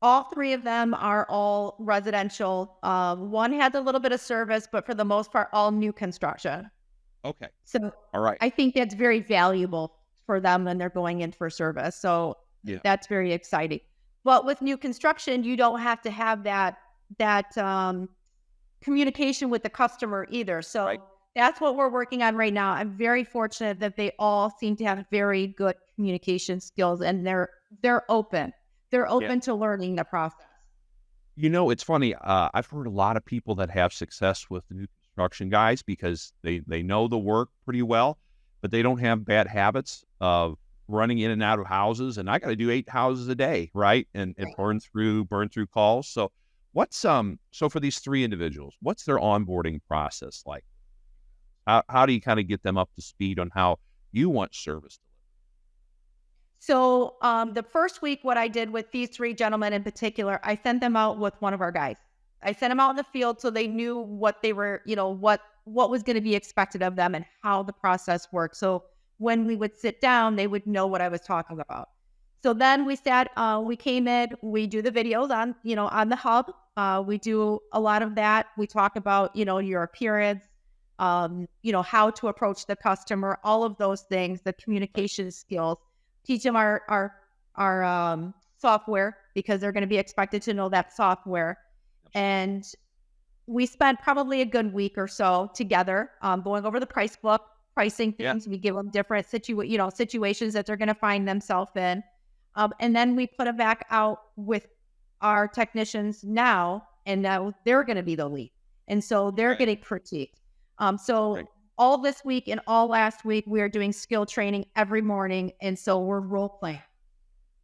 All three of them are all residential. One has a little bit of service, but for the most part, all new construction. Okay. So All right. I think that's very valuable for them when they're going in for service. So Yeah. that's very exciting. But with new construction, you don't have to have that communication with the customer either. So Right. that's what we're working on right now. I'm very fortunate that they all seem to have very good communication skills, and they're open. They're Yeah. open to learning the process. It's funny. I've heard a lot of people that have success with the new construction guys because they know the work pretty well, but they don't have bad habits of running in and out of houses. And I got to do 8 houses a day, right? And Right. burn through calls. So so for these three individuals, what's their onboarding process like? How do you kind of get them up to speed on how you want service delivered? So the first week, what I did with these three gentlemen in particular, I sent them out with one of our guys. I sent them out in the field so they knew what they were, what was going to be expected of them and how the process worked. So when we would sit down, they would know what I was talking about. So then we came in, we do the videos on the hub. We do a lot of that. We talk about, your appearance, how to approach the customer, all of those things, the communication skills. Teach them our software because they're going to be expected to know that software. And we spent probably a good week or so together, going over the price book, pricing Yeah. things. We give them different situations that they're going to find themselves in. And then we put them back out with our technicians now, and now they're going to be the lead. And so they're Okay. getting critiqued. So Right. all this week and all last week, we are doing skill training every morning. And so we're role playing.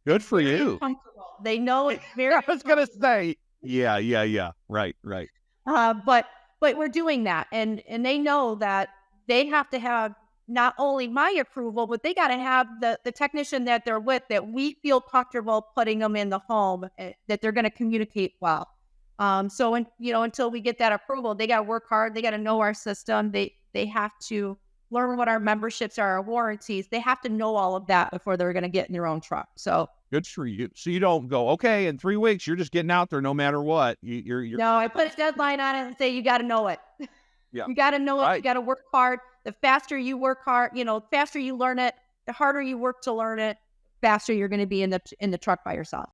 Good for Very you. comfortable. They know it's very I was gonna comfortable. say. Yeah, yeah, yeah. Right, right. But we're doing that, and they know that they have to have not only my approval, but they got to have the technician that they're with, that we feel comfortable putting them in the home, that they're going to communicate well. Until we get that approval, they got to work hard. They got to know our system. They have to learn what our memberships are, our warranties. They have to know all of that before they're going to get in their own truck. So Good for you. So you don't go, okay, in 3 weeks, you're just getting out there no matter what. You're no, I put a deadline on it and say you got to know it. yeah, You got to know it. You right. got to work hard. The faster you work hard, the faster you learn it, the harder you work to learn it, faster you're going to be in the truck by yourself.